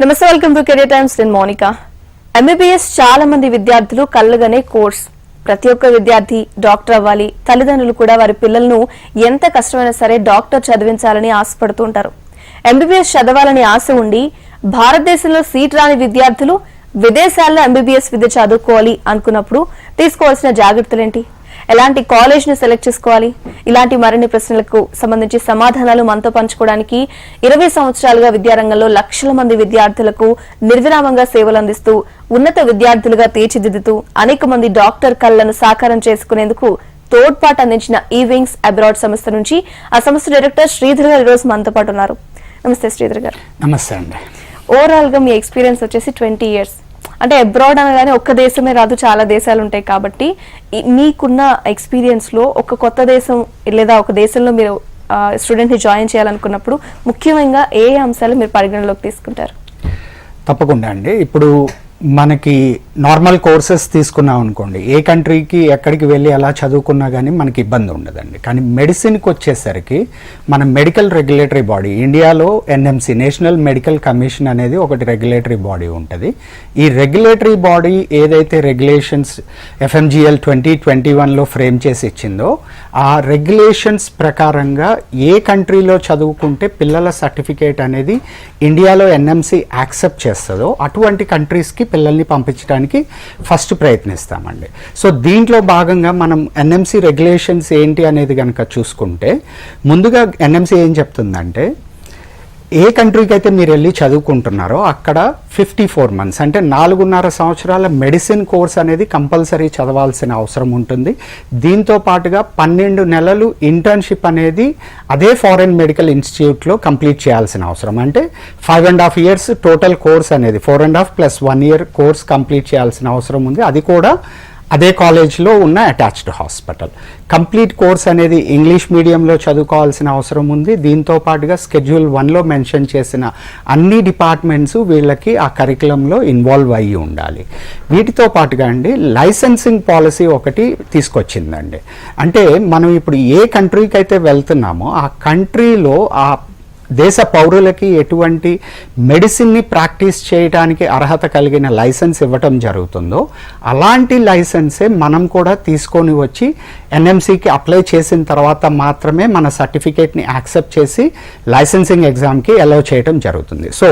నమస్తే, welcome to career times. నేను Monika. MBBS చాలా మంది విద్యార్థులు కళ్ళగనే కోర్స్. ప్రతి ఒక్క విద్యార్థి డాక్టర్ అవ్వాలి. తల్లిదండ్రులు కూడా వారి పిల్లలను ఎంత కష్టమైనా సరే డాక్టర్ చదివించాలని ఆశపడుతుంటారు. ఎంబీబీఎస్ చదవాలని ఆశ ఉండి భారతదేశంలో సీట్ రాని విద్యార్థులు విదేశాల్లో ఎంబీబీఎస్ విద్య చదువుకోవాలి అనుకున్నప్పుడు తీసుకోవాల్సిన జాగ్రత్తలేంటి? ఎలాంటి కాలేజ్ ను సెలెక్ట్ చేసుకోవాలి? ఇలాంటి మరిన్ని ప్రశ్నలకు సంబంధించి సమాధానాలు మనతో పంచుకోవడానికి 20 సంవత్సరాలుగా విద్యారంగంలో లక్షల మంది విద్యార్థులకు నిర్విరామంగా సేవలు అందిస్తూ ఉన్నత విద్యార్థులుగా తీర్చిదిద్దుతూ అనేక మంది డాక్టర్ కళ్లను సాకారం చేసుకునేందుకు తోడ్పాటు అందించిన ఈ వింగ్స్ అబ్రాడ్ సంస్థ నుంచి ఆ సంస్థ డైరెక్టర్ శ్రీధర్ గారు ఈరోజు మనతో పాటు ఉన్నారు. నమస్తే శ్రీధర్ గారు. నమస్తే అండి. ఓవరాల్ గా మీ ఎక్స్పీరియన్స్ వచ్చేసి 20 years. అంటే అబ్రాడ్ అనగానే ఒక్క దేశమే రాదు, చాలా దేశాలు ఉంటాయి. కాబట్టి మీకున్న ఎక్స్పీరియన్స్ లో ఒక కొత్త దేశం లేదా ఒక దేశంలో మీరు స్టూడెంట్ ని జాయిన్ చేయాలనుకున్నప్పుడు ముఖ్యంగా ఏ అంశాలు మీరు పరిగణలోకి తీసుకుంటారు? తప్పకుండా అండి. ఇప్పుడు మనకి నార్మల్ కోర్సెస్ తీసుకున్నాం అనుకోండి, ఏ కంట్రీకి ఎక్కడికి వెళ్ళి అలా చదువుకున్నా కానీ మనకి ఇబ్బంది ఉండదండి. కానీ మెడిసిన్కి వచ్చేసరికి మన మెడికల్ రెగ్యులేటరీ బాడీ, ఇండియాలో ఎన్ఎంసి నేషనల్ మెడికల్ కమిషన్ అనేది ఒకటి రెగ్యులేటరీ బాడీ ఉంటుంది. ఈ రెగ్యులేటరీ బాడీ ఏదైతే రెగ్యులేషన్స్ FMGL 2021లో ఫ్రేమ్ చేసి ఇచ్చిందో ఆ రెగ్యులేషన్స్ ప్రకారంగా ఏ కంట్రీలో చదువుకుంటే పిల్లల సర్టిఫికేట్ అనేది ఇండియాలో ఎన్ఎంసి యాక్సెప్ట్ చేస్తుందో అటువంటి కంట్రీస్కి పిల్లల్ని పంపించడానికి ఫస్ట్ ప్రయత్నిస్తామండి. సో దీంట్లో భాగంగా మనం ఎన్ఎంసి రెగ్యులేషన్స్ ఏంటి అనేది కనుక చూసుకుంటే, ముందుగా ఎన్ఎంసి ఏం చెప్తుందంటే, ఏ కంట్రీకి అయితే మీరు వెళ్ళి చదువుకుంటున్నారో అక్కడ 54 months అంటే 4.5 సంవత్సరాల మెడిసిన్ కోర్స్ అనేది కంపల్సరీ చదవాల్సిన అవసరం ఉంటుంది. దీంతో పాటుగా 12 నెలలు ఇంటర్న్షిప్ అనేది అదే ఫారెన్ మెడికల్ ఇన్స్టిట్యూట్లో కంప్లీట్ చేయాల్సిన అవసరం. అంటే 5.5 years టోటల్ కోర్స్ అనేది 4.5 + 1 year కోర్స్ కంప్లీట్ చేయాల్సిన అవసరం ఉంది. అది కూడా అదే కాలేజ్లో ఉన్న అటాచ్డ్ హాస్పిటల్. కంప్లీట్ కోర్స్ అనేది ఇంగ్లీష్ మీడియంలో చదువుకోవాల్సిన అవసరం ఉంది. దీంతో పాటుగా Schedule 1లో మెన్షన్ చేసిన అన్ని డిపార్ట్మెంట్స్ వీళ్ళకి ఆ కరికులంలో ఇన్వాల్వ్ అయ్యి ఉండాలి. వీటితో పాటుగా అండి లైసెన్సింగ్ పాలసీ ఒకటి తీసుకొచ్చిందండి. అంటే మనం ఇప్పుడు ఏ కంట్రీకి అయితే వెళ్తున్నామో ఆ కంట్రీలో ఆ దేశ పౌరులకి ఎటువంటి మెడిసిన్ని ప్రాక్టీస్ చేయడానికి అర్హత కలిగిన లైసెన్స్ ఇవ్వటం జరుగుతుందో అలాంటి లైసెన్సే మనం కూడా తీసుకొని వచ్చి ఎన్ఎంసికి అప్లై చేసిన తర్వాత మాత్రమే మన సర్టిఫికేట్ని యాక్సెప్ట్ చేసి లైసెన్సింగ్ ఎగ్జామ్కి అలౌ చేయడం జరుగుతుంది. సో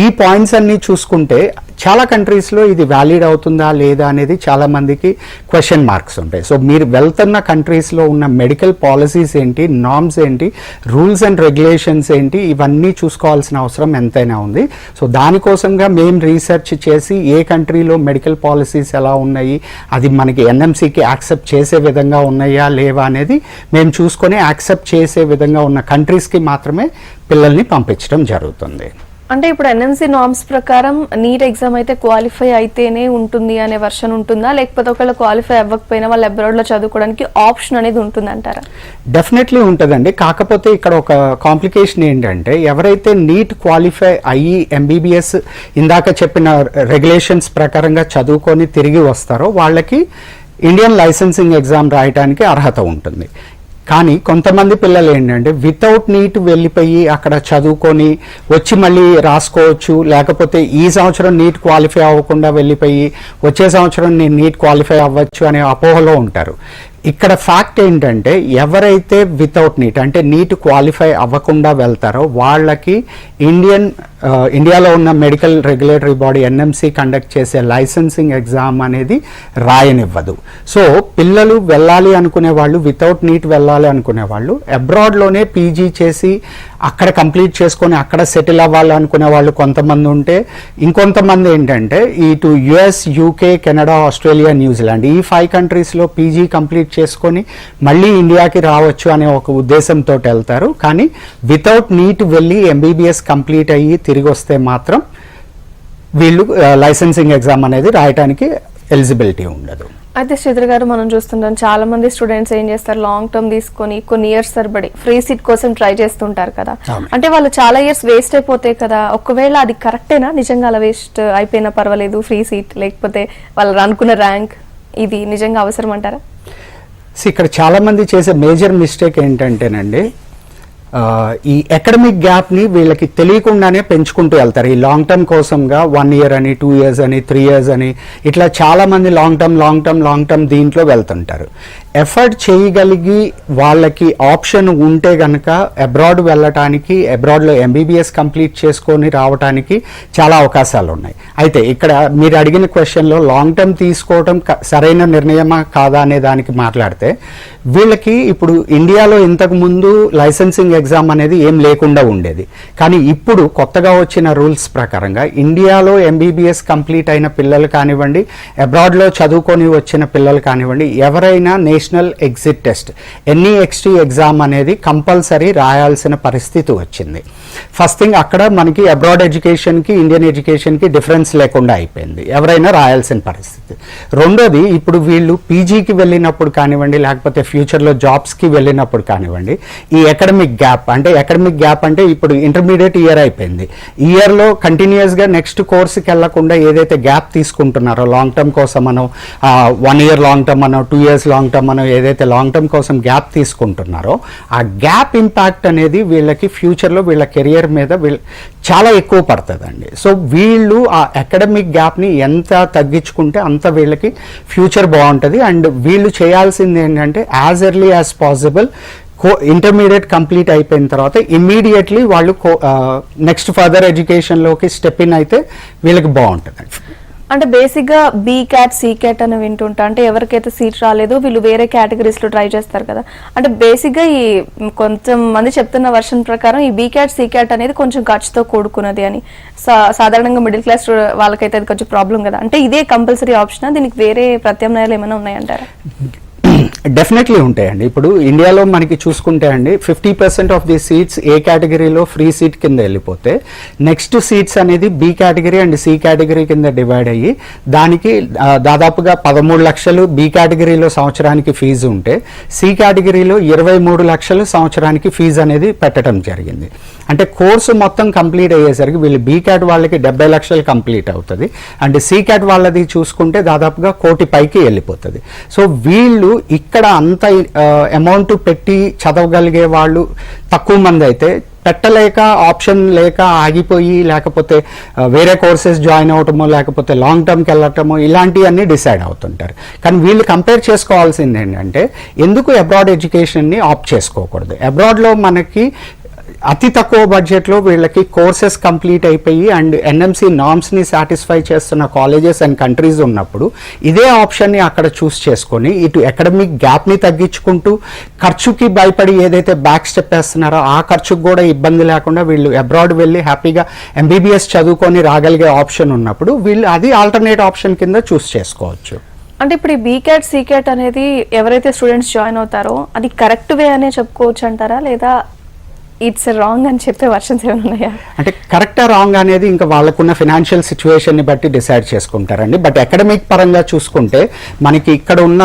ఈ పాయింట్స్ అన్నీ చూసుకుంటే చాలా కంట్రీస్లో ఇది వ్యాలిడ్ అవుతుందా లేదా అనేది చాలామందికి క్వశ్చన్ మార్క్స్ ఉంటాయి. సో మీరు వెళ్తున్న కంట్రీస్లో ఉన్న మెడికల్ పాలసీస్ ఏంటి, నార్మ్స్ ఏంటి, రూల్స్ అండ్ రెగ్యులేషన్స్ ఏంటి, ఇవన్నీ చూసుకోవాల్సిన అవసరం ఎంతైనా ఉంది. సో దానికోసంగా మేము రీసెర్చ్ చేసి ఏ కంట్రీలో మెడికల్ పాలసీస్ ఎలా ఉన్నాయి, అది మనకి ఎన్ఎంసికి యాక్సెప్ట్ చేసే విధంగా ఉన్నాయా లేవా అనేది మేము చూసుకొని యాక్సెప్ట్ చేసే విధంగా ఉన్న కంట్రీస్కి మాత్రమే పిల్లల్ని పంపించడం జరుగుతుంది. అంటే ఇప్పుడు ఎన్ఎంసి నార్మ్స్ ప్రకారం నీట్ ఎగ్జామ్ అయితే క్వాలిఫై అయితేనే ఉంటుంది అనే వర్షన్ ఉంటుందా, లేకపోతే ఒకవేళ క్వాలిఫై అవ్వకపోయినా వాళ్ళు అబ్రాడ్ లో చదువుకోవడానికి ఆప్షన్ అనేది ఉంటుంది అంటారా? డెఫినెట్లీ ఉంటుందండి. కాకపోతే ఇక్కడ ఒక కాంప్లికేషన్ ఏంటంటే, ఎవరైతే నీట్ క్వాలిఫై అయ్యి ఎంబీబీఎస్ ఇందాక చెప్పిన రెగ్యులేషన్స్ ప్రకారంగా చదువుకొని తిరిగి వస్తారో వాళ్ళకి ఇండియన్ లైసెన్సింగ్ ఎగ్జామ్ రాయడానికి అర్హత ఉంటుంది. కానీ కొంతమంది పిల్లలు ఏంటంటే వితౌట్ నీట్ వెళ్ళిపోయి అక్కడ చదువుకొని వచ్చి మళ్ళీ రాసుకోవచ్చు, లేకపోతే ఈ సంవత్సరం నీట్ క్వాలిఫై అవ్వకుండా వెళ్ళిపోయి వచ్చే సంవత్సరం నేను నీట్ క్వాలిఫై అవ్వచ్చు అనే అపోహలో ఉంటారు. ఇక్కడ ఫ్యాక్ట్ ఏంటంటే, ఎవరైతే వితౌట్ నీట్ అంటే నీట్ క్వాలిఫై అవ్వకుండా వెళ్తారో వాళ్ళకి ఇండియాలో ఉన్న medical regulatory body NMC conduct చేసే లైసెన్సింగ్ ఎగ్జామ్ అనేది రాయనివ్వదు. సో పిల్లలు వెళ్ళాలి అనుకునే వాళ్ళు, వితౌట్ నీట్ వెళ్ళాలి అనుకునే వాళ్ళు అబ్రాడ్లోనే పీజీ చేసి అక్కడ కంప్లీట్ చేసుకొని అక్కడ సెటిల్ అవ్వాలి అనుకునే వాళ్ళు కొంతమంది ఉంటే, ఇంకొంతమంది ఏంటంటే ఇటు US, UK, Canada, Australia, New Zealand ఈ 5 కంట్రీస్లో పీజీ కంప్లీట్ చేసుకొని మళ్ళీ ఇండియాకి రావచ్చు అనే ఒక ఉద్దేశంతో వెళ్తారు. కానీ వితౌట్ నీట్ వెళ్ళి ఎంబీబీఎస్ కంప్లీట్ అయ్యి తిరిగి వస్తే మాత్రం వీళ్ళు లైసెన్సింగ్ ఎగ్జామ్ అనేది రాయడానికి ఎలిజిబిలిటీ ఉండదు. అయితే శ్రీధర్ గారు, మనం చూస్తుంటాం చాలా మంది స్టూడెంట్స్ ఏం చేస్తారు, లాంగ్ టర్మ్ తీసుకొని కొన్ని ఇయర్స్ తరబడి ఫ్రీ సీట్ కోసం ట్రై చేస్తుంటారు కదా. అంటే వాళ్ళు చాలా ఇయర్స్ వేస్ట్ అయిపోతాయి కదా. ఒకవేళ అది కరెక్టేనా? నిజంగా అలా వేస్ట్ అయిపోయినా పర్వాలేదు ఫ్రీ సీట్, లేకపోతే వాళ్ళు అనుకున్న ర్యాంక్, ఇది నిజంగా అవసరం అంటారా? ఇక్కడ చాలా మంది చేసే మేజర్ మిస్టేక్ ఏంటంటేనండి, ఈ అకాడమిక్ గ్యాప్ని వీళ్ళకి తెలియకుండానే పెంచుకుంటూ వెళ్తారు. ఈ లాంగ్ టర్మ్ కోసంగా 1 year అని 2 years అని 3 years అని ఇట్లా చాలామంది లాంగ్ టర్మ్ దీంట్లో వెళ్తుంటారు. ఎఫర్ట్ చేయగలిగి వాళ్ళకి ఆప్షన్ ఉంటే కనుక అబ్రాడ్ వెళ్ళటానికి, అబ్రాడ్లో MBBS కంప్లీట్ చేసుకొని రావడానికి చాలా అవకాశాలు ఉన్నాయి. అయితే ఇక్కడ మీరు అడిగిన క్వశ్చన్లో లాంగ్ టర్మ్ తీసుకోవడం సరైన నిర్ణయమా కాదా అనే దానికి మాట్లాడితే, వీళ్ళకి ఇప్పుడు ఇండియాలో ఇంతకు ముందు లైసెన్సింగ్ ఎగ్జామ్ అనేది ఏం లేకుండా ఉండేది. కానీ ఇప్పుడు కొత్తగా వచ్చిన రూల్స్ ప్రకారంగా ఇండియాలో MBBS కంప్లీట్ అయిన పిల్లలు కానివ్వండి, అబ్రాడ్లో చదువుకొని వచ్చిన పిల్లలు కానివ్వండి, ఎవరైనా national exit test NEXT exam అనేది కంపల్సరీ రాయాల్సిన పరిస్థితి వచ్చింది. ఫస్ట్ థింగ్, అక్కడ మనకి అబ్రాడ్ ఎడ్యుకేషన్కి ఇండియన్ ఎడ్యుకేషన్కి డిఫరెన్స్ లేకుండా అయిపోయింది, ఎవరైనా రాయాల్సిన పరిస్థితి. రెండోది, ఇప్పుడు వీళ్ళు పీజీకి వెళ్ళినప్పుడు కానివ్వండి, లేకపోతే ఫ్యూచర్లో జాబ్స్కి వెళ్ళినప్పుడు కానివ్వండి, ఈ అకాడమిక్ గ్యాప్ అంటే ఇప్పుడు ఇంటర్మీడియట్ ఇయర్ అయిపోయింది, ఇయర్లో కంటిన్యూస్గా నెక్స్ట్ కోర్సుకి వెళ్లకుండా ఏదైతే గ్యాప్ తీసుకుంటున్నారో లాంగ్ టర్మ్ కోసం మనం 1 year లాంగ్ టర్మ్ అనో 2 years లాంగ్ టర్మ్ అనో ఏదైతే లాంగ్ టర్మ్ కోసం గ్యాప్ తీసుకుంటున్నారో, ఆ గ్యాప్ ఇంపాక్ట్ అనేది వీళ్ళకి ఫ్యూచర్లో వీళ్ళ కెరియర్ మీద చాలా ఎక్కువ పడుతుందండి. సో వీళ్ళు ఆ అకాడమిక్ గ్యాప్ని ఎంత తగ్గించుకుంటే అంత వీళ్ళకి ఫ్యూచర్ బాగుంటుంది. అండ్ వీళ్ళు చేయాల్సింది ఏంటంటే as early as possible intermediate complete అయిపోయిన తర్వాత ఇమ్మీడియట్లీ వాళ్ళు నెక్స్ట్ ఫర్దర్ ఎడ్యుకేషన్లోకి స్టెప్ ఇన్ అయితే వీళ్ళకి బాగుంటుంది. అంటే బేసిక్గా BCAT CCAT అని వింటుంటా, అంటే ఎవరికైతే సీట్ రాలేదో వీళ్ళు వేరే కేటగిరీస్లో ట్రై చేస్తారు కదా. అంటే బేసిక్గా ఈ కొంచెం మంది చెప్తున్న వర్షన్ ప్రకారం ఈ BCAT CCAT అనేది కొంచెం ఖర్చుతో కూడుకున్నది అని, సాధారణంగా మిడిల్ క్లాస్ వాళ్ళకైతే అది కొంచెం ప్రాబ్లం కదా. అంటే ఇదే కంపల్సరీ ఆప్షన్, దీనికి వేరే ప్రత్యామ్నాయాలు ఏమైనా ఉన్నాయంటారా? డెఫినెట్లీ ఉంటాయండి. ఇప్పుడు ఇండియాలో మనకి చూసుకుంటే అండి 50% ఆఫ్ ది సీట్స్ ఏ కేటగిరీలో ఫ్రీ సీట్ కింద వెళ్ళిపోతే, నెక్స్ట్ సీట్స్ అనేది B category and C category కింద డివైడ్ అయ్యి దానికి దాదాపుగా 13 లక్షలు B కేటగిరీలో సంవత్సరానికి ఫీజు ఉంటే, C కేటగిరీలో 23 లక్షలు సంవత్సరానికి ఫీజు అనేది పెట్టడం జరిగింది. అంటే కోర్సు మొత్తం కంప్లీట్ అయ్యేసరికి వీళ్ళు BCAT వాళ్ళకి 70 లక్షలు కంప్లీట్ అవుతుంది, అండ్ CCAT వాళ్ళది చూసుకుంటే దాదాపుగా 1 కోటి పైకి వెళ్ళిపోతుంది. సో వీళ్ళు ఇక్కడ అంత అమౌంట్ పెట్టి చదవగలిగే వాళ్ళు తక్కువ మంది అయితే, పెట్టలేక ఆప్షన్ లేక ఆగిపోయి, లేకపోతే వేరే కోర్సెస్ జాయిన్ అవటమో, లేకపోతే లాంగ్ టర్మ్కి వెళ్ళటమో ఇలాంటివన్నీ డిసైడ్ అవుతుంటారు. కానీ వీళ్ళు కంపేర్ చేసుకోవాల్సింది ఏంటంటే, ఎందుకు అబ్రాడ్ ఎడ్యుకేషన్ని ఆప్ట్ చేసుకోకూడదు? అబ్రాడ్లో మనకి అతి తక్కువ బడ్జెట్లో వీళ్ళకి కోర్సెస్ కంప్లీట్ అయిపోయి అండ్ NMC నామ్స్ని సాటిస్ఫై చేస్తున్న కాలేజెస్ అండ్ కంట్రీస్ ఉన్నప్పుడు ఇదే ఆప్షన్ని అక్కడ చూస్ చేసుకొని ఇటు అకాడమిక్ గ్యాప్ని తగ్గించుకుంటూ, ఖర్చుకి భయపడి ఏదైతే బ్యాక్ స్టెప్ వేస్తున్నారో ఆ ఖర్చుకు కూడా ఇబ్బంది లేకుండా వీళ్ళు అబ్రాడ్ వెళ్ళి హ్యాపీగా MBBS చదువుకొని రాగలిగే ఆప్షన్ ఉన్నప్పుడు వీళ్ళు అది ఆల్టర్నేట్ ఆప్షన్ కింద చూస్ చేసుకోవచ్చు. అంటే ఇప్పుడు ఈ BCAT CCAT అనేది ఎవరైతే స్టూడెంట్స్ జాయిన్ అవుతారో అది కరెక్ట్ వే అనే చెప్పుకోవచ్చు అంటారా, లేదా ఇట్స్ రాంగ్ అని చెప్పే వర్షన్స్ ఏమైనా ఉన్నాయా? అంటే కరెక్టా రాంగ్ అనేది ఇంకా వాళ్ళకున్న ఫినాన్షియల్ సిచ్యువేషన్ని బట్టి డిసైడ్ చేసుకుంటారండి. బట్ అకాడమిక్ పరంగా చూసుకుంటే మనకి ఇక్కడ ఉన్న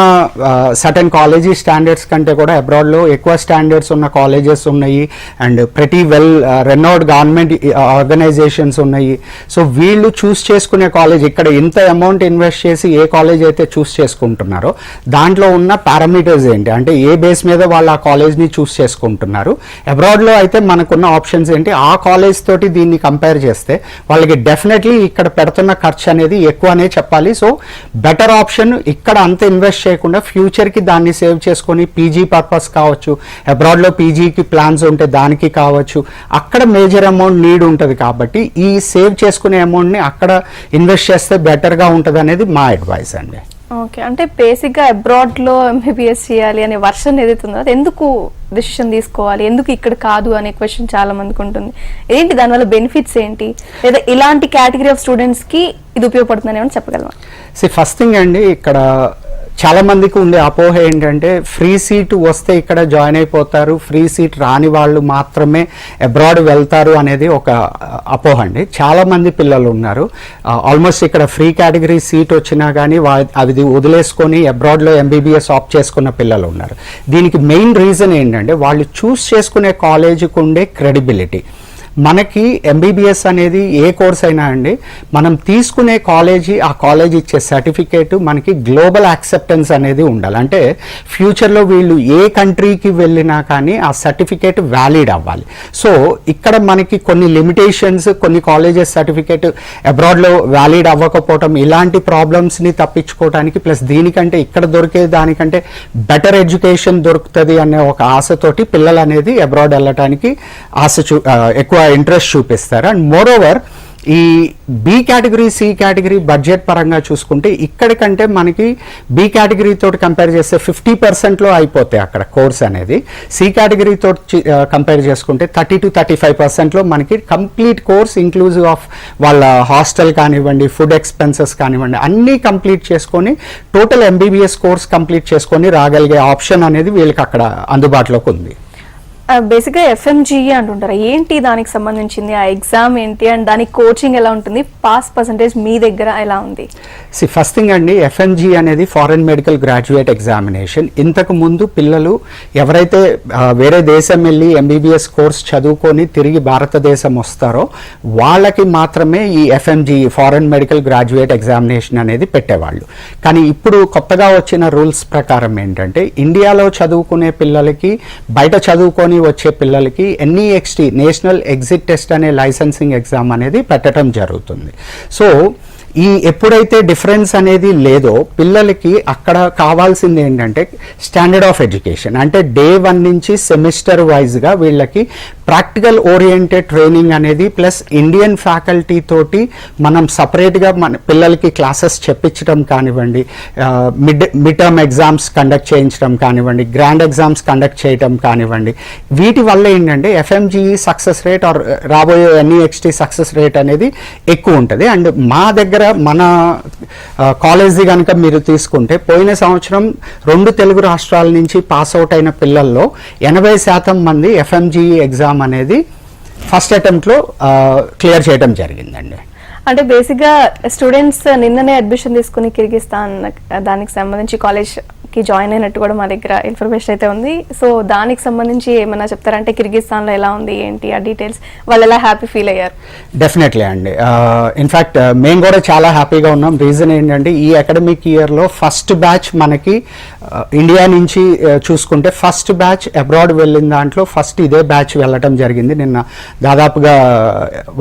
సర్టన్ కాలేజీ స్టాండర్డ్స్ కంటే కూడా అబ్రాడ్లో ఎక్కువ స్టాండర్డ్స్ ఉన్న కాలేజెస్ ఉన్నాయి అండ్ ప్రతి వెల్ రెనోడ్ గవర్నమెంట్ ఆర్గనైజేషన్స్ ఉన్నాయి. సో వీళ్ళు చూస్ చేసుకునే కాలేజ్, ఇక్కడ ఇంత అమౌంట్ ఇన్వెస్ట్ చేసి ఏ కాలేజ్ అయితే చూస్ చేసుకుంటున్నారో దాంట్లో ఉన్న పారామీటర్స్ ఏంటి, అంటే ఏ బేస్ మీద వాళ్ళు ఆ కాలేజ్ని చూస్ చేసుకుంటున్నారు. అబ్రాడ్లో అయితే మనకున్న ఆప్షన్స్ ఏంటి, ఆ కాలేజ్ తోటి దీన్ని కంపేర్ చేస్తే వాళ్ళకి డెఫినెట్లీ ఇక్కడ పెడుతున్న ఖర్చు అనేది ఎక్కువనే చెప్పాలి. సో బెటర్ ఆప్షన్ ఇక్కడ అంత ఇన్వెస్ట్ చేయకుండా ఫ్యూచర్కి దాన్ని సేవ్ చేసుకొని పీజీ పర్పస్ కావచ్చు, అబ్రాడ్లో పీజీకి ప్లాన్స్ ఉంటే దానికి కావచ్చు, అక్కడ మేజర్ అమౌంట్ నీడ్ ఉంటుంది. కాబట్టి ఈ సేవ్ చేసుకునే అమౌంట్ని అక్కడ ఇన్వెస్ట్ చేస్తే బెటర్గా ఉంటుంది అనేది మా అడ్వైస్ అండి. ఓకే, అంటే బేసిక్గా అబ్రాడ్లో MBBS చేయాలి అనే వర్షన్ ఏదైతే ఉందో అది ఎందుకు డెసిషన్ తీసుకోవాలి, ఎందుకు ఇక్కడ కాదు అనే క్వశ్చన్ చాలా మందికి ఉంటుంది. ఏంటి దానివల్ల బెనిఫిట్స్ ఏంటి, లేదా ఇలాంటి కేటగిరీ ఆఫ్ స్టూడెంట్స్కి ఇది ఉపయోగపడుతుందని ఏమని చెప్పగలమా? ఫస్ట్ థింగ్ అండి, ఇక్కడ చాలా మందికి ఉండే అపోహ ఏంటంటే ఫ్రీ సీట్ వస్తే ఇక్కడ జాయిన్ అయిపోతారు, ఫ్రీ సీట్ రాని వాళ్ళు మాత్రమే అబ్రాడ్ వెళ్తారు అనేది ఒక అపోహ అండి. చాలా మంది పిల్లలు ఉన్నారు ఆల్మోస్ట్ ఇక్కడ ఫ్రీ కేటగిరీ సీట్ వచ్చినా కానీ అది వదిలేసుకొని అబ్రాడ్లో MBBS ఆప్ట్ చేసుకున్న పిల్లలు ఉన్నారు. దీనికి మెయిన్ రీజన్ ఏంటంటే వాళ్ళు చూస్ చేసుకునే కాలేజీకి ఉండే క్రెడిబిలిటీ. మనకి ఎంబీబీఎస్ అనేది ఏ కోర్స్ అయినా అండి, మనం తీసుకునే కాలేజీ, ఆ కాలేజ్ ఇచ్చే సర్టిఫికేట్ మనకి గ్లోబల్ యాక్సెప్టెన్స్ అనేది ఉండాలి. అంటే ఫ్యూచర్లో వీళ్ళు ఏ కంట్రీకి వెళ్ళినా కానీ ఆ సర్టిఫికేట్ వ్యాలిడ్ అవ్వాలి. సో ఇక్కడ మనకి కొన్ని లిమిటేషన్స్, కొన్ని కాలేజెస్ సర్టిఫికేట్ అబ్రాడ్లో వ్యాలిడ్ అవ్వకపోవటం, ఇలాంటి ప్రాబ్లమ్స్ని తప్పించుకోవడానికి, ప్లస్ దీనికంటే ఇక్కడ దొరికే దానికంటే బెటర్ ఎడ్యుకేషన్ దొరుకుతుంది అనే ఒక ఆశతోటి పిల్లలు అనేది అబ్రాడ్ వెళ్ళటానికి ఎక్కువ ఇంట్రెస్ట్ చూపిస్తారు. అండ్ మోర్ ఓవర్ ఈ B category, C category budget పరంగా చూసుకుంటే ఇక్కడికంటే మనకి బి కేటగిరీ తోటి కంపేర్ చేస్తే 50%లో అయిపోతాయి అక్కడ కోర్స్ అనేది. సి కేటగిరీ తోటి కంపేర్ చేసుకుంటే 30 to 35%లో మనకి కంప్లీట్ కోర్స్ ఇంక్లూజివ్ ఆఫ్ వాళ్ళ హాస్టల్ కానివ్వండి, ఫుడ్ ఎక్స్పెన్సెస్ కానివ్వండి, అన్నీ కంప్లీట్ చేసుకొని టోటల్ ఎంబీబీఎస్ కోర్స్ కంప్లీట్ చేసుకొని రాగలిగే ఆప్షన్ అనేది వీళ్ళకి అక్కడ అందుబాటులోకి ఉంది. బేసిక్గా ఎఫ్ఎంజీఈ అంటుంటారు, ఏంటి దానికి సంబంధించింది, ఆ ఎగ్జామ్ ఏంటి అండ్ దానికి కోచింగ్ ఎలా ఉంటుంది, పాస్ పర్సంటేజ్ మీ దగ్గర ఎలా ఉంది? ఫస్ట్ థింగ్ అండి, ఎఫ్ఎంజీ అనేది ఫారెన్ మెడికల్ గ్రాడ్యుయేట్ ఎగ్జామినేషన్. ఇంతకు ముందు పిల్లలు ఎవరైతే వేరే దేశం వెళ్ళి ఎంబీబీఎస్ కోర్స్ చదువుకొని తిరిగి భారతదేశం వస్తారో వాళ్ళకి మాత్రమే ఈ FMG foreign medical graduate examination అనేది పెట్టేవాళ్ళు. కానీ ఇప్పుడు కొత్తగా వచ్చిన రూల్స్ ప్రకారం ఏంటంటే, ఇండియాలో చదువుకునే పిల్లలకి, బయట చదువుకొని వచ్చే పిల్లలకి ఎన్ఈఎక్స్టీ, నేషనల్ ఎగ్జిట్ టెస్ట్ అనే లైసెన్సింగ్ ఎగ్జామ్ అనేది పెట్టడం జరుగుతుంది. సో ఈ ఎప్పుడైతే డిఫరెన్స్ అనేది లేదో పిల్లలకి అక్కడ కావాల్సింది ఏంటంటే స్టాండర్డ్ ఆఫ్ ఎడ్యుకేషన్. అంటే డే 1 నుంచి సెమిస్టర్ వైజ్గా వీళ్ళకి ప్రాక్టికల్ ఓరియంటెడ్ ట్రైనింగ్ అనేది, ప్లస్ ఇండియన్ ఫ్యాకల్టీ తోటి మనం సపరేట్గా మన పిల్లలకి క్లాసెస్ చెప్పించడం కానివ్వండి, మిడ్ టర్మ్ ఎగ్జామ్స్ కండక్ట్ చేయించడం కానివ్వండి, గ్రాండ్ ఎగ్జామ్స్ కండక్ట్ చేయడం కానివ్వండి, వీటి వల్ల ఏంటంటే ఎఫ్ఎంజీఈ సక్సెస్ రేట్ ఆర్ రాబోయే ఎన్ఈఎక్స్టీ సక్సెస్ రేట్ అనేది ఎక్కువ ఉంటుంది. అండ్ మా దగ్గర మన కాలేజీ కనుక మీరు తీసుకుంటే పోయిన సంవత్సరం 2 తెలుగు రాష్ట్రాల నుంచి పాస్ అవుట్ అయిన పిల్లల్లో 80% మంది ఎఫ్ఎంజీఈ ఎగ్జామ్ అనేది ఫస్ట్ అటెంప్ట్లో క్లియర్ చేయడం జరిగిందండి. అంటే బేసిక్గా స్టూడెంట్స్ నిన్ననే అడ్మిషన్ తీసుకుని కిర్గిస్తాన్ దానికి సంబంధించి కాలేజ్కి జాయిన్ అయినట్టు కూడా మా దగ్గర ఇన్ఫర్మేషన్ అయితే ఉంది. సో దానికి సంబంధించి ఏమైనా చెప్తారంటే కిర్గిస్తాన్లో ఎలా ఉంది ఏంటి ఆ డీటెయిల్స్, వాళ్ళు ఎలా హ్యాపీ ఫీల్ అయ్యారు? డెఫినెట్లీ అండి, ఇన్ఫ్యాక్ట్ మేము కూడా చాలా హ్యాపీగా ఉన్నాం. రీజన్ ఏంటంటే ఈ అకాడమిక్ ఇయర్లో ఫస్ట్ బ్యాచ్ మనకి ఇండియా నుంచి చూసుకుంటే ఫస్ట్ బ్యాచ్ అబ్రాడ్ వెళ్ళిన దాంట్లో ఫస్ట్ ఇదే బ్యాచ్ వెళ్ళటం జరిగింది. నిన్న దాదాపుగా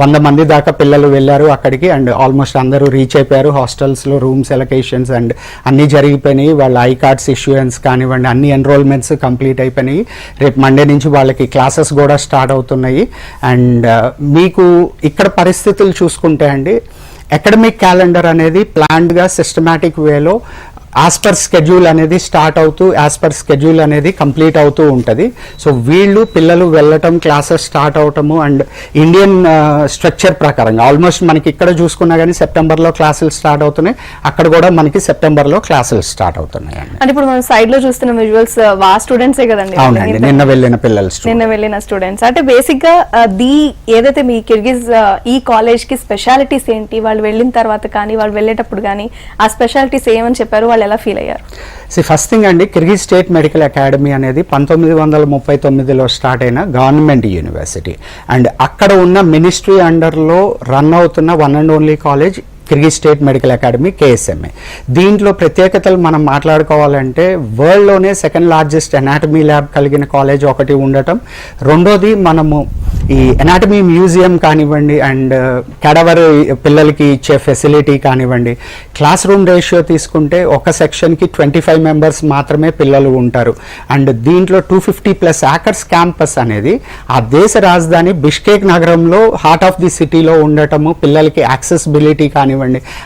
100 మంది దాకా పిల్లలు వెళ్ళారు అక్కడికి. అండ్ ఆల్మోస్ట్ అందరూ రీచ్ అయిపోయారు. హాస్టల్స్లో రూమ్స్ ఎలొకేషన్స్ అండ్ అన్నీ జరిగిపోయినాయి. వాళ్ళ ఐ కార్డ్స్ ఇష్యూయన్స్ కానివ్వండి, అన్ని ఎన్రోల్మెంట్స్ కంప్లీట్ అయిపోయినాయి. రేపు మండే నుంచి వాళ్ళకి క్లాసెస్ కూడా స్టార్ట్ అవుతున్నాయి. అండ్ మీకు ఇక్కడ పరిస్థితులు చూసుకుంటే అండి, అకాడమిక్ క్యాలెండర్ అనేది ప్లాన్డ్గా సిస్టమాటిక్ వేలో యాజ్ పర్ స్కెడ్యూల్ అనేది స్టార్ట్ అవుతూ యాజ్ పర్ స్కెడ్యూల్ అనేది కంప్లీట్ అవుతూ ఉంటుంది. సో వీళ్ళు పిల్లలు వెళ్ళటం, క్లాసెస్ స్టార్ట్ అవటము అండ్ ఇండియన్ స్ట్రక్చర్ ప్రకారంగా ఆల్మోస్ట్ మనకి ఇక్కడ చూసుకున్నా కానీ సెప్టెంబర్లో క్లాసులు స్టార్ట్ అవుతున్నాయి, అక్కడ కూడా మనకి సెప్టెంబర్లో క్లాసులు స్టార్ట్ అవుతున్నాయి అండి. అంటే ఇప్పుడు మనం సైడ్ లో చూస్తున్న విజువల్స్ వా స్టూడెంట్సే కదండి? అవునండి, నిన్న వెళ్ళిన స్టూడెంట్స్. అంటే బేసిక్ గా ఏదైతే మీ కిర్గిజ్ ఈ కాలేజ్ కి స్పెషాలిటీస్ ఏంటి, వాళ్ళు వెళ్ళిన తర్వాత కానీ వాళ్ళు వెళ్ళేటప్పుడు కానీ ఆ స్పెషాలిటీస్ ఏమని చెప్పారు, వాళ్ళు ఎలా ఫీల్ అయ్యారు? ఫస్ట్ థింగ్ అండి, కిర్గిజ్ స్టేట్ మెడికల్ అకాడమీ అనేది 1939లో స్టార్ట్ అయిన గవర్నమెంట్ యూనివర్సిటీ. అండ్ అక్కడ ఉన్న మినిస్ట్రీ అండర్లో రన్ అవుతున్న one and only college Kyrgyz state medical academy KSMA. దీంట్లో ప్రత్యేకతలు మనం మాట్లాడుకోవాలంటే వరల్డ్లోనే సెకండ్ లార్జెస్ట్ ఎనాటమీ ల్యాబ్ కలిగిన కాలేజ్ ఒకటి ఉండటం, రెండోది మనము ఈ ఎనాటమీ మ్యూజియం కానివ్వండి అండ్ క్యాడవర్ పిల్లలకి ఇచ్చే ఫెసిలిటీ కానివ్వండి, క్లాస్ రూమ్ రేషియో తీసుకుంటే ఒక సెక్షన్కి 25 మెంబర్స్ మాత్రమే పిల్లలు ఉంటారు. అండ్ దీంట్లో 250+ ఏకర్స్ క్యాంపస్ అనేది ఆ దేశ రాజధాని బిష్కేక్ నగరంలో హార్ట్ ఆఫ్ ది సిటీలో ఉండటము, పిల్లలకి యాక్సెసిబిలిటీ కానివ్వండి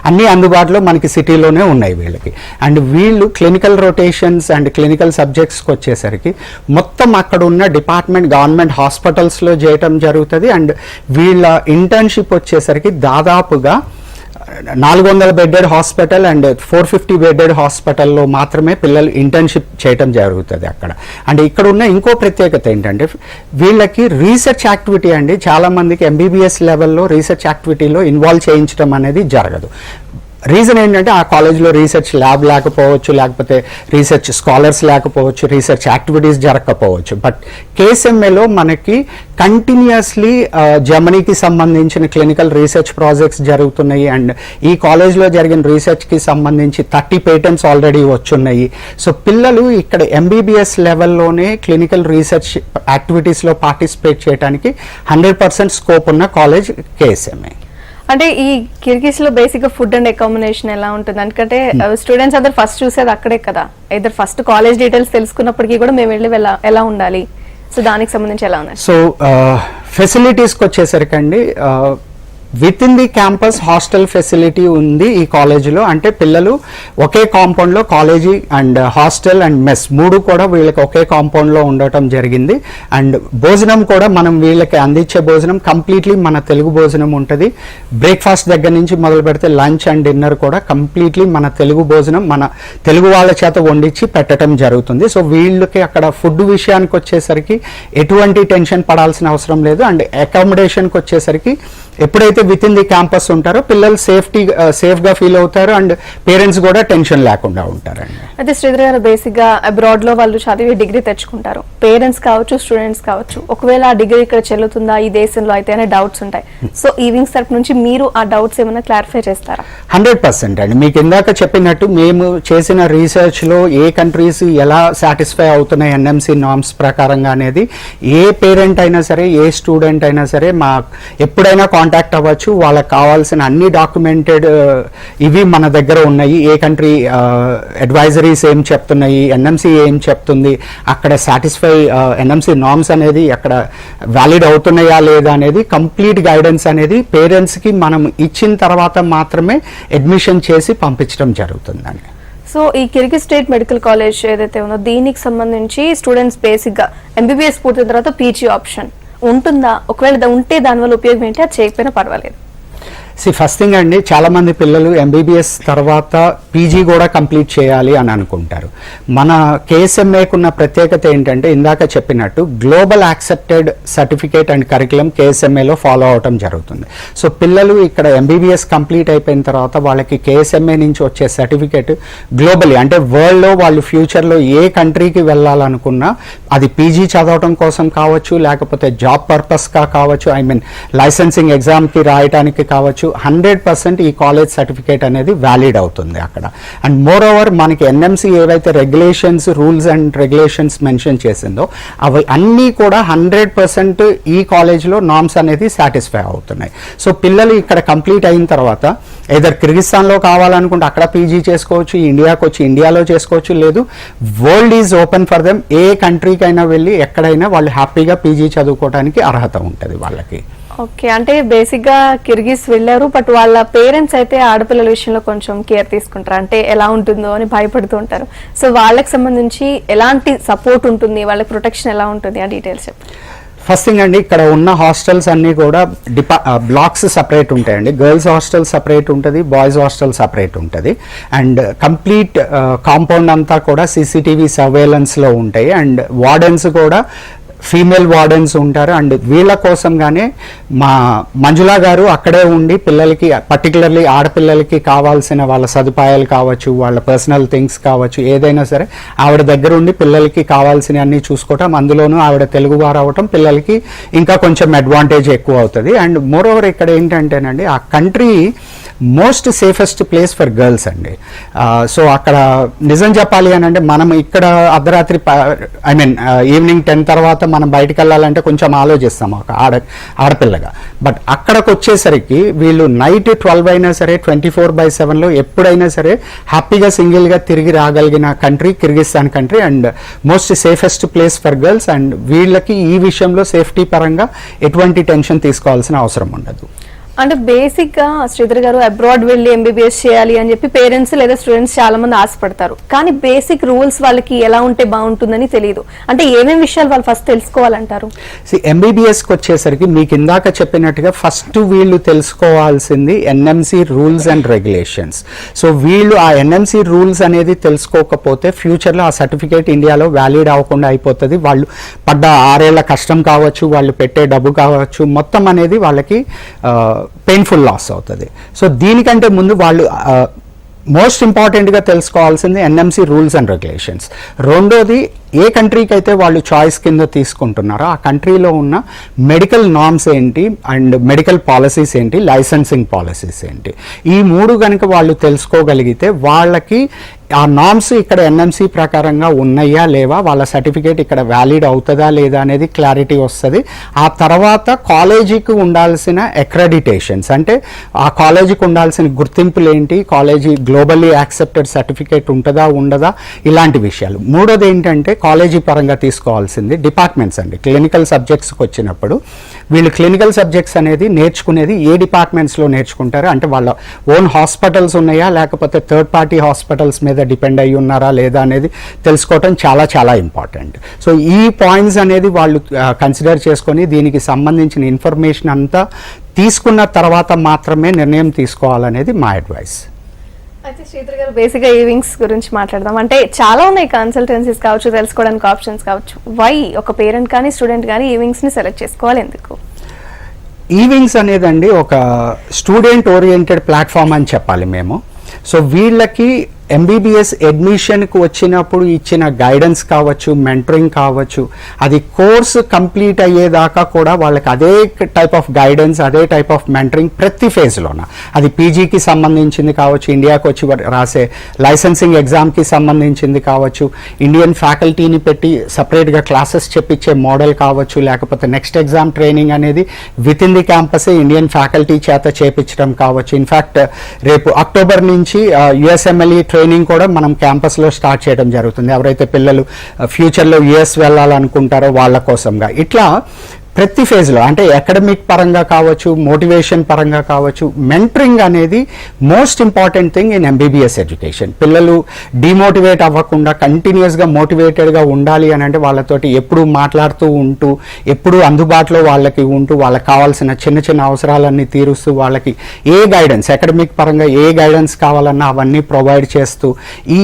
అన్ని అందుబాటులో మనకి సిటీలోనే ఉన్నాయి వీళ్ళకి. అండ్ వీళ్ళు క్లినికల్ రొటేషన్స్ అండ్ క్లినికల్ సబ్జెక్ట్స్కి వచ్చేసరికి మొత్తం అక్కడ ఉన్న డిపార్ట్మెంట్ గవర్నమెంట్ హాస్పిటల్స్లో చేయటం జరుగుతుంది. అండ్ వీళ్ళ ఇంటర్న్షిప్ వచ్చేసరికి దాదాపుగా 400 బెడెడ్ హాస్పిటల్ అండ్ 450 బెడెడ్ హాస్పిటల్లో మాత్రమే పిల్లలు ఇంటర్న్షిప్ చేయటం జరుగుతుంది అక్కడ. అండ్ ఇక్కడ ఉన్న ఇంకో ప్రత్యేకత ఏంటంటే వీళ్ళకి రీసెర్చ్ యాక్టివిటీ అండి, చాలా మందికి MBBS లెవెల్లో రీసెర్చ్ యాక్టివిటీలో ఇన్వాల్వ్ చేయించడం అనేది జరగదు. రీజన్ ఏంటంటే ఆ కాలేజ్లో రీసెర్చ్ ల్యాబ్ లేకపోవచ్చు, లేకపోతే రీసెర్చ్ స్కాలర్స్ లేకపోవచ్చు, రీసెర్చ్ యాక్టివిటీస్ జరగకపోవచ్చు. బట్ KSMAలో మనకి కంటిన్యూస్లీ జర్మనీకి సంబంధించిన క్లినికల్ రీసెర్చ్ ప్రాజెక్ట్స్ జరుగుతున్నాయి. అండ్ ఈ కాలేజ్లో జరిగిన రీసెర్చ్కి సంబంధించి 30 పేటెంట్స్ ఆల్రెడీ వచ్చున్నాయి. సో పిల్లలు ఇక్కడ MBBS లెవెల్లోనే క్లినికల్ రీసెర్చ్ యాక్టివిటీస్లో పార్టిసిపేట్ చేయడానికి 100% స్కోప్ ఉన్న కాలేజ్ KSMA. అంటే ఈ కిర్గిస్ లో బేసిక్ గా ఫుడ్ అండ్ అకామిడేషన్ ఎలా ఉంటుంది? ఎందుకంటే స్టూడెంట్స్ అందరు ఫస్ట్ చూసేది అక్కడే కదా, ఇద్దరు ఫస్ట్ కాలేజ్ డీటెయిల్స్ తెలుసుకున్నప్పటికీ కూడా మేము వెళ్ళి ఎలా ఉండాలి, సో దానికి సంబంధించి ఎలా ఉన్నాయి? సో ఫెసిలిటీస్కి వచ్చేసరికండి within the campus hostel facility ఉంది ఈ కాలేజీలో. అంటే పిల్లలు ఒకే కాంపౌండ్లో college and hostel and mess 3 కూడా వీళ్ళకి ఒకే కాంపౌండ్లో ఉండటం జరిగింది. అండ్ భోజనం కూడా మనం వీళ్ళకి అందించే భోజనం కంప్లీట్లీ మన తెలుగు భోజనం ఉంటుంది. బ్రేక్ఫాస్ట్ దగ్గర నుంచి మొదలు పెడితే లంచ్ అండ్ డిన్నర్ కూడా కంప్లీట్లీ మన తెలుగు భోజనం మన తెలుగు వాళ్ళ చేత వండించి పెట్టడం జరుగుతుంది. సో వీళ్ళకి అక్కడ ఫుడ్ విషయానికి వచ్చేసరికి ఎటువంటి టెన్షన్ పడాల్సిన అవసరం లేదు. అండ్ అకామిడేషన్కి వచ్చేసరికి ఎప్పుడైతే విత్ ఇన్ ది క్యాంపస్ ఉంటారో పిల్లలు సేఫ్గా ఫీల్ అవుతారు అండ్ పేరెంట్స్ కూడా టెన్షన్ లేకుండా ఉంటారండి. అయితే శ్రీధర్ గారు, బేసిక్ గా అబ్రాడ్ లో వాళ్ళు చదివి డిగ్రీ తెచ్చుకుంటారు, పేరెంట్స్ కావచ్చు స్టూడెంట్స్ కావచ్చు, ఒకవేళ ఆ డిగ్రీ ఇక్కడ చెల్లుతుందా ఈ దేశంలో అయితే అనే డౌట్స్ ఉంటాయి. సో ఈ వింగ్స్ తరపు నుంచి మీరు ఆ డౌట్స్ ఏమైనా క్లారిఫై చేస్తారా? 100% అండి. మీకు ఇందాక చెప్పినట్టు మేము చేసిన రీసెర్చ్ లో ఏ కంట్రీస్ ఎలా సాటిస్ఫై అవుతున్నాయి NMC నార్మ్స్ ప్రకారంగా అనేది ఏ పేరెంట్ అయినా సరే ఏ స్టూడెంట్ అయినా సరే మా ఎప్పుడైనా కాంటాక్ట్ అవ్వచ్చు. వాళ్ళకి కావాల్సిన అన్ని డాక్యుమెంటెడ్ ఇవి మన దగ్గర ఉన్నాయి. ఏ కంట్రీ అడ్వైజరీస్ ఏం చెప్తున్నాయి, NMC ఏం చెప్తుంది, అక్కడ సాటిస్ఫై NMC నార్మ్స్ అనేది అక్కడ వ్యాలిడ్ అవుతున్నాయా లేదా అనేది కంప్లీట్ గైడెన్స్ అనేది పేరెంట్స్కి మనం ఇచ్చిన తర్వాత మాత్రమే అడ్మిషన్ చేసి పంపించడం జరుగుతుందండి. సో ఈ కిర్గిజ్ స్టేట్ మెడికల్ కాలేజ్ ఏదైతే ఉందో దీనికి సంబంధించి స్టూడెంట్స్ బేసిక్ గా MBBS పూర్తయిన తర్వాత PG ఆప్షన్ ఉంటుందా? ఒకవేళ ఉంటే దానివల్ల ఉపయోగం ఏంటి? అది చేయకపోయినా పర్వాలేదు. ఫస్ట్ థింగ్ అండి, చాలా మంది పిల్లలు MBBS తర్వాత PG కూడా కంప్లీట్ చేయాలి అని అనుకుంటారు. మన KSMAకు ఉన్న ప్రత్యేకత ఏంటంటే ఇందాక చెప్పినట్టు global accepted certificate and curriculum KSMAలో ఫాలో అవటం జరుగుతుంది. సో పిల్లలు ఇక్కడ MBBS కంప్లీట్ అయిపోయిన తర్వాత వాళ్ళకి KSMA నుంచి వచ్చే సర్టిఫికేట్ గ్లోబలీ అంటే వరల్డ్లో వాళ్ళు ఫ్యూచర్లో ఏ కంట్రీకి వెళ్ళాలనుకున్నా అది PG చదవటం కోసం కావచ్చు, లేకపోతే జాబ్ పర్పస్గా కావచ్చు, లైసెన్సింగ్ ఎగ్జామ్కి రాయటానికి కావచ్చు, 100% ఈ కాలేజ్ సర్టిఫికేట్ అనేది వ్యాలిడ్ అవుతుంది అక్కడ. అండ్ మోర్ ఓవర్ మనకి NMC ఏవైతే regulations rules and regulations mention చేసిందో అవి అన్నీ కూడా 100% ఈ కాలేజ్లో నార్మ్స్ అనేది సాటిస్ఫై అవుతున్నాయి. సో పిల్లలు ఇక్కడ కంప్లీట్ అయిన తర్వాత ఏదర్ కిర్గిస్తాన్లో కావాలనుకుంటే అక్కడ PG చేసుకోవచ్చు, ఇండియాకి వచ్చి ఇండియాలో చేసుకోవచ్చు, లేదు world is open for them. ఏ కంట్రీకైనా వెళ్ళి ఎక్కడైనా వాళ్ళు హ్యాపీగా PG చదువుకోవడానికి అర్హత ఉంటుంది వాళ్ళకి. ఓకే, అంటే బేసిక్ గా కిర్గిజ్ వెళ్ళారు, బట్ వాళ్ళ పేరెంట్స్ అయితే ఆడపిల్లల విషయంలో కొంచెం కేర్ తీసుకుంటారు, అంటే ఎలా ఉంటుందో అని భయపడుతూ ఉంటారు. సో వాళ్ళకి సంబంధించి ఎలాంటి సపోర్ట్ ఉంటుంది, వాళ్ళ ప్రొటెక్షన్ ఎలా ఉంటుంది, ఆ డీటెయిల్స్ చెప్పండి. ఫస్ట్ థింగ్ అండి, ఇక్కడ ఉన్న హాస్టల్స్ అన్నీ కూడా బ్లాక్స్ సపరేట్ ఉంటాయండి. గర్ల్స్ హాస్టల్ సపరేట్ ఉంటుంది, బాయ్స్ హాస్టల్ సపరేట్ ఉంటుంది. అండ్ కంప్లీట్ కాంపౌండ్ అంతా కూడా CCTV సర్వేలెన్స్లో ఉంటాయి. అండ్ వార్డెన్స్ కూడా ఫీమేల్ వార్డెన్స్ ఉంటారు. అండ్ వీళ్ళ కోసంగానే మా మంజులా గారు అక్కడే ఉండి పిల్లలకి పర్టికులర్లీ ఆడపిల్లలకి కావాల్సిన వాళ్ళ సదుపాయాలు కావచ్చు, వాళ్ళ పర్సనల్ థింగ్స్ కావచ్చు, ఏదైనా సరే ఆవిడ దగ్గర ఉండి పిల్లలకి కావాల్సిన అన్ని చూసుకోవటం. అందులోనూ ఆవిడ తెలుగు వారు అవటం పిల్లలకి ఇంకా కొంచెం అడ్వాంటేజ్ ఎక్కువ అవుతుంది. అండ్ మోర్ ఓవర్ ఇక్కడ ఏంటంటేనండి ఆ country most safest place for girls అండి. సో అక్కడ నిజం చెప్పాలి అని అంటే మనం ఇక్కడ అర్ధరాత్రి ఈవినింగ్ 10 తర్వాత మనం బయటకు వెళ్ళాలంటే కొంచెం ఆలోచిస్తాం ఒక ఆడపిల్లగా. బట్ అక్కడికి వచ్చేసరికి వీళ్ళు నైట్ 12 అయినా సరే 24/7లో ఎప్పుడైనా సరే హ్యాపీగా సింగిల్గా తిరిగి రాగలిగిన country Kyrgyzstan country and most safest place for girls. And వీళ్ళకి ఈ విషయంలో సేఫ్టీ పరంగా ఎటువంటి టెన్షన్ తీసుకోవాల్సిన అవసరం ఉండదు. అంటే బేసిక్ గా శ్రీధర్ గారు అబ్రాడ్ వెళ్ళి MBBS చేయాలి అని చెప్పి పేరెంట్స్ లేదా స్టూడెంట్స్ చాలా మంది ఆశపడతారు, కానీ బేసిక్ రూల్స్ వాళ్ళకి ఎలా ఉంటే బాగుంటుందని తెలియదు. అంటే ఏమేమి విషయాలు వాళ్ళు ఫస్ట్ తెలుసుకోవాలంటారు? MBBSకి వచ్చేసరికి మీకు ఇందాక చెప్పినట్టుగా ఫస్ట్ వీళ్ళు తెలుసుకోవాల్సింది NMC rules and regulations. So వీళ్ళు ఆ NMC రూల్స్ అనేది తెలుసుకోకపోతే ఫ్యూచర్లో ఆ సర్టిఫికేట్ ఇండియాలో వ్యాలిడ్ అవ్వకుండా అయిపోతుంది. వాళ్ళు పడ్డ 6 ఏళ్ల కష్టం కావచ్చు, వాళ్ళు పెట్టే డబ్బు కావచ్చు, మొత్తం అనేది వాళ్ళకి పెయిన్ఫుల్ లాస్ అవుతుంది. సో దీనికంటే ముందు వాళ్ళు మోస్ట్ ఇంపార్టెంట్గా తెలుసుకోవాల్సింది ఎన్ఎంసి రూల్స్ అండ్ రెగ్యులేషన్స్. రెండోది, ఏ కంట్రీకి అయితే వాళ్ళు చాయిస్ కింద తీసుకుంటున్నారో ఆ కంట్రీలో ఉన్న మెడికల్ నార్మ్స్ ఏంటి అండ్ మెడికల్ పాలసీస్ ఏంటి, లైసెన్సింగ్ పాలసీస్ ఏంటి, ఈ మూడు కనుక వాళ్ళు తెలుసుకోగలిగితే వాళ్ళకి ఆ నార్మ్స్ ఇక్కడ ఎన్ఎంసి ప్రకారంగా ఉన్నాయా లేవా, వాళ్ళ సర్టిఫికేట్ ఇక్కడ వ్యాలిడ్ అవుతుందా లేదా అనేది క్లారిటీ వస్తుంది. ఆ తర్వాత కాలేజీకి ఉండాల్సిన అక్రెడిటేషన్స్, అంటే ఆ కాలేజీకి ఉండాల్సిన గుర్తింపులు ఏంటి, కాలేజీ గ్లోబల్లీ యాక్సెప్టెడ్ సర్టిఫికేట్ ఉంటుందా ఉండదా, ఇలాంటి విషయాలు. మూడోది ఏంటంటే కాలేజీ పరంగా తీసుకోవాల్సింది డిపార్ట్మెంట్స్ అండి. క్లినికల్ సబ్జెక్ట్స్కి వచ్చినప్పుడు వీళ్ళు క్లినికల్ సబ్జెక్ట్స్ అనేది నేర్చుకునేది ఏ డిపార్ట్మెంట్స్లో నేర్చుకుంటారు, అంటే వాళ్ళ ఓన్ హాస్పిటల్స్ ఉన్నాయా లేకపోతే థర్డ్ పార్టీ హాస్పిటల్స్ మీద డిపెండ్ అయ్యి ఉన్నారా లేదా అనేది తెలుసుకోవటం చాలా చాలా ఇంపార్టెంట్. సో ఈ పాయింట్స్ అనేది వాళ్ళు కన్సిడర్ చేసుకొని దీనికి సంబంధించిన ఇన్ఫర్మేషన్ అంతా తీసుకున్న తర్వాత మాత్రమే నిర్ణయం తీసుకోవాలనేది మా అడ్వైస్. అయితే శ్రీధర్ గారు, బేసిక్గా ఈవింగ్స్ గురించి మాట్లాడదాం. అంటే చాలా ఉన్నాయి, కన్సల్టెన్సీస్ కావచ్చు, తెలుసుకోవడానికి ఆప్షన్స్ కావచ్చు. వై ఒక పేరెంట్ కానీ స్టూడెంట్ కానీ ఈవింగ్స్ని సెలెక్ట్ చేసుకోవాలి, ఎందుకు? ఈవింగ్స్ అనేదండి ఒక స్టూడెంట్ ఓరియంటెడ్ ప్లాట్ఫామ్ అని చెప్పాలి మేము. సో వీళ్ళకి ఎంబీబీఎస్ అడ్మిషన్కి వచ్చినప్పుడు ఇచ్చిన గైడెన్స్ కావచ్చు, మెంటరింగ్ కావచ్చు, అది కోర్సు కంప్లీట్ అయ్యేదాకా కూడా వాళ్ళకి అదే టైప్ ఆఫ్ గైడెన్స్, అదే టైప్ ఆఫ్ మెంటరింగ్ ప్రతి ఫేజ్లోన, అది పీజీకి సంబంధించింది కావచ్చు, ఇండియాకి వచ్చి రాసే లైసెన్సింగ్ ఎగ్జామ్కి సంబంధించింది కావచ్చు, ఇండియన్ ఫ్యాకల్టీని పెట్టి సపరేట్గా క్లాసెస్ చెప్పించే మోడల్ కావచ్చు, లేకపోతే నెక్స్ట్ ఎగ్జామ్ ట్రైనింగ్ అనేది విత్ ఇన్ ది క్యాంపసే ఇండియన్ ఫ్యాకల్టీ చేత చేపించడం కావచ్చు. ఇన్ఫ్యాక్ట్ రేపు అక్టోబర్ నుంచి యుఎస్ఎంఎల్ఈ ట్రైనింగ్ కూడా మనం క్యాంపస్లో స్టార్ట్ చేయడం జరుగుతుంది. ఎవరైతే పిల్లలు ఫ్యూచర్లో యుఎస్ వెళ్ళాలనుకుంటారో వాళ్ళ కోసంగా. ఇట్లా ప్రతి ఫేజ్లో, అంటే అకాడమిక్ పరంగా కావచ్చు, మోటివేషన్ పరంగా కావచ్చు, మెంటరింగ్ అనేది most important thing in MBBS education. పిల్లలు డిమోటివేట్ అవ్వకుండా కంటిన్యూస్గా మోటివేటెడ్గా ఉండాలి అని అంటే వాళ్ళతోటి ఎప్పుడు మాట్లాడుతూ ఉంటూ, ఎప్పుడు అందుబాటులో వాళ్ళకి ఉంటూ, వాళ్ళకి కావాల్సిన చిన్న చిన్న అవసరాలన్నీ తీరుస్తూ, వాళ్ళకి ఏ గైడెన్స్, అకాడమిక్ పరంగా ఏ గైడెన్స్ కావాలన్నా అవన్నీ ప్రొవైడ్ చేస్తూ, ఈ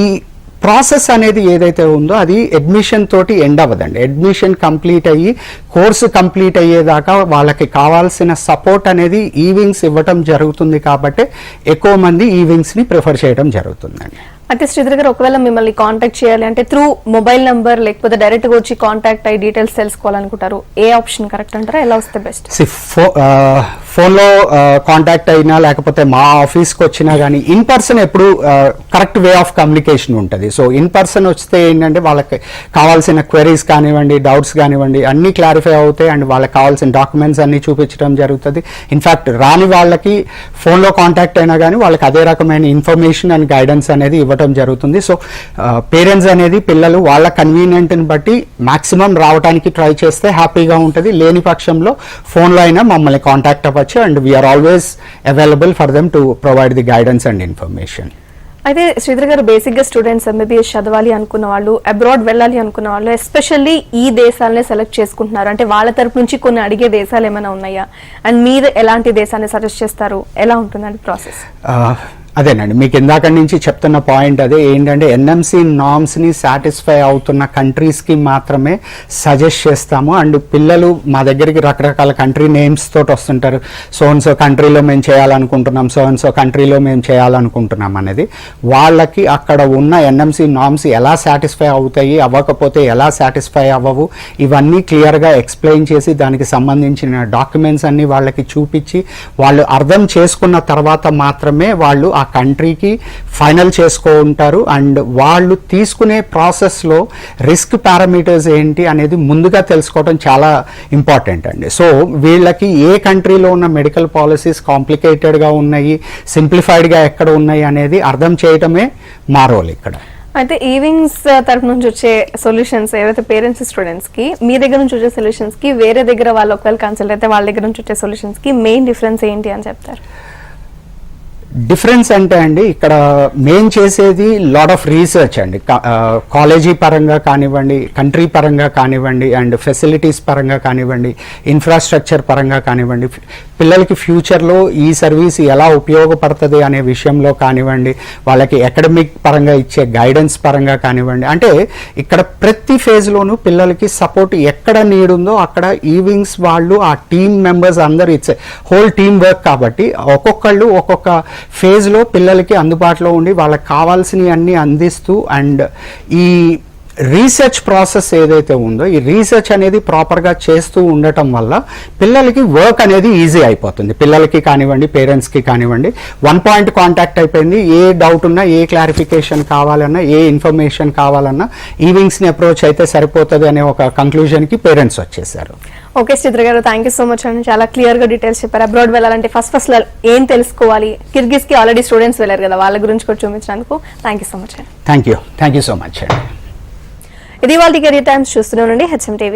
ప్రాసెస్ అనేది ఏదైతే ఉందో అది అడ్మిషన్ తోటి ఎండ్ అవ్వదండి. అడ్మిషన్ కంప్లీట్ అయ్యి కోర్సు కంప్లీట్ అయ్యేదాకా వాళ్ళకి కావాల్సిన సపోర్ట్ అనేది ఈవింగ్స్ ఇవ్వటం జరుగుతుంది. కాబట్టి ఎక్కువ మంది ఈవింగ్స్ని ప్రిఫర్ చేయడం జరుగుతుందండి. అయితే శ్రీధర్ గారు, ఒకవేళ మిమ్మల్ని కాంటాక్ట్ చేయాలి అంటే త్రూ మొబైల్ నంబర్ లేకపోతే డైరెక్ట్ గా వచ్చి కాంటాక్ట్ అయ్యి డీటెయిల్స్ తెలుసుకోవాలనుకుంటారు, ఏ ఆప్షన్ కరెక్ట్ అంటారా, ఎలా వస్తే బెస్ట్? ఫోన్లో కాంటాక్ట్ అయినా లేకపోతే మా ఆఫీస్కి వచ్చినా కానీ ఇన్ పర్సన్ ఎప్పుడు కరెక్ట్ వే ఆఫ్ కమ్యూనికేషన్ ఉంటుంది. సో ఇన్ పర్సన్ వస్తే ఏంటంటే వాళ్ళకి కావాల్సిన క్వెరీస్ కానివ్వండి, డౌట్స్ కానివ్వండి అన్నీ క్లారిఫై అవుతాయి అండ్ వాళ్ళకి కావాల్సిన డాక్యుమెంట్స్ అన్నీ చూపించడం జరుగుతుంది. ఇన్ఫ్యాక్ట్ రాని వాళ్ళకి ఫోన్లో కాంటాక్ట్ అయినా కానీ వాళ్ళకి అదే రకమైన ఇన్ఫర్మేషన్ అండ్ గైడెన్స్ అనేది ఇవ్వటం జరుగుతుంది. సో పేరెంట్స్ అనేది పిల్లలు వాళ్ళ కన్వీనియంట్ని బట్టి మాక్సిమం రావడానికి ట్రై చేస్తే హ్యాపీగా ఉంటుంది. లేని పక్షంలో ఫోన్లో అయినా మమ్మల్ని కాంటాక్ట్ అవ్వచ్చు and we are always available for them to provide the guidance and information. అయితే శ్రీధర్ గారు, బేసిక్ గా స్టూడెంట్స్ ఎంబీబీఎస్ చదవాలి అనుకున్న వాళ్ళు, అబ్రాడ్ వెళ్ళాలి అనుకున్న వాళ్ళు ఎస్పెషల్లీ ఈ దేశాలనే సెలెక్ట్ చేసుకుంటున్నారు. అంటే వాళ్ళ తరపు నుంచి కొన్ని అడిగే దేశాలు ఏమైనా ఉన్నాయా, అండ్ మీరు ఎలాంటి దేశాన్ని సజెస్ట్ చేస్తారు, ఎలా ఉంటుందండి ప్రాసెస్? అదేనండి, మీకు ఇందాక నుంచి చెప్తున్న పాయింట్ అదే. ఏంటంటే ఎన్ఎంసి నార్మ్స్ని సాటిస్ఫై అవుతున్న కంట్రీస్కి మాత్రమే సజెస్ట్ చేస్తాము. అండ్ పిల్లలు మా దగ్గరికి రకరకాల కంట్రీ నేమ్స్ తోటి వస్తుంటారు. సో కంట్రీలో మేము చేయాలనుకుంటున్నాం, సో కంట్రీలో మేము చేయాలనుకుంటున్నాం అనేది. వాళ్ళకి అక్కడ ఉన్న ఎన్ఎంసి నార్మ్స్ ఎలా సాటిస్ఫై అవుతాయి, అవ్వకపోతే ఎలా సాటిస్ఫై అవ్వవు, ఇవన్నీ క్లియర్గా ఎక్స్ప్లెయిన్ చేసి దానికి సంబంధించిన డాక్యుమెంట్స్ అన్నీ వాళ్ళకి చూపించి వాళ్ళు అర్థం చేసుకున్న తర్వాత మాత్రమే వాళ్ళు ఆ కంట్రీకి ఫైనల్ చేసుకుంటారు. అండ్ వాళ్ళు తీసుకునే ప్రాసెస్లో రిస్క్ పారామీటర్స్ ఏంటి అనేది ముందుగా తెలుసుకోవడం చాలా ఇంపార్టెంట్ అండి. సో వీళ్ళకి ఏ కంట్రీలో ఉన్న మెడికల్ పాలసీస్ కాంప్లికేటెడ్గా ఉన్నాయి, సింప్లిఫైడ్గా ఎక్కడ ఉన్నాయి అనేది అర్థం చేయటమే మా రోల్ ఇక్కడ. అయితే ఈవింగ్స్ తరపు నుంచి వచ్చే సొల్యూషన్స్ ఏవైతే పేరెంట్స్ స్టూడెంట్స్ కి, మీ దగ్గర నుంచి వచ్చే సొల్యూషన్స్ కి, వేరే దగ్గర వాళ్ళు ఒకవేళ కన్సల్ట్ అయితే వాళ్ళ దగ్గర నుంచి వచ్చే సొల్యూషన్స్ కి మెయిన్ డిఫరెన్స్ ఏంటి అని చెప్తారు? డిఫరెన్స్ అంటే అండి, ఇక్కడ మెయిన్ చేసేది లాట్ ఆఫ్ రీసెర్చ్ అండి. కాలేజీ పరంగా కానివ్వండి, కంట్రీ పరంగా కానివ్వండి, అండ్ ఫెసిలిటీస్ పరంగా కానివ్వండి, ఇన్ఫ్రాస్ట్రక్చర్ పరంగా కానివ్వండి, పిల్లలకి ఫ్యూచర్లో ఈ సర్వీస్ ఎలా ఉపయోగపడుతుంది అనే విషయంలో కానివ్వండి, వాళ్ళకి అకాడమిక్ పరంగా ఇచ్చే గైడెన్స్ పరంగా కానివ్వండి, అంటే ఇక్కడ ప్రతి ఫేజ్లోనూ పిల్లలకి సపోర్ట్ ఎక్కడ నీడ్ ఉందో అక్కడ ఈవింగ్స్ వాళ్ళు ఆ టీమ్ మెంబర్స్ అందరూ ఇచ్చే హోల్ టీమ్ వర్క్ కాబట్టి ఒక్కొక్కళ్ళు ఒక్కొక్క ఫేజ్లో పిల్లలకి అందుబాటులో ఉండి వాళ్ళకి కావాల్సినవి అన్నీ అందిస్తూ అండ్ ఈ రీసెర్చ్ ప్రాసెస్ ఏదైతే ఉందో ఈ రీసెర్చ్ అనేది ప్రాపర్గా చేస్తూ ఉండటం వల్ల పిల్లలకి వర్క్ అనేది ఈజీ అయిపోతుంది. పిల్లలకి కానివ్వండి, పేరెంట్స్కి కానివ్వండి, 1 పాయింట్ కాంటాక్ట్ అయిపోయింది. ఏ డౌట్ ఉన్నా, ఏ క్లారిఫికేషన్ కావాలన్నా, ఏ ఇన్ఫర్మేషన్ కావాలన్నా ఈవింగ్స్ని అప్రోచ్ అయితే సరిపోతుంది అనే ఒక కంక్లూజన్కి పేరెంట్స్ వచ్చేసారు. ఓకే శ్రీధర్ గారు, థ్యాంక్ యూ సో మచ్ అండి. చాలా క్లియర్ గా డీటెయిల్స్ చెప్పారు. అబ్రాడ్ వెళ్ళాలంటే ఫస్ట్ ఏం తెలుసుకోవాలి, కిర్గిజ్ కి ఆల్రెడీ స్టూడెంట్స్ వెళ్ళారు కదా, వాళ్ళ గురించి కూడా చూపించినందుకు థ్యాంక్ యూ సో మచ్ అండి. థ్యాంక్ యూ సో మచ్ అండి. ఇది వాళ్ళ కెరీర్ టైమ్స్ చూస్తూనే ఉండండి HM TV.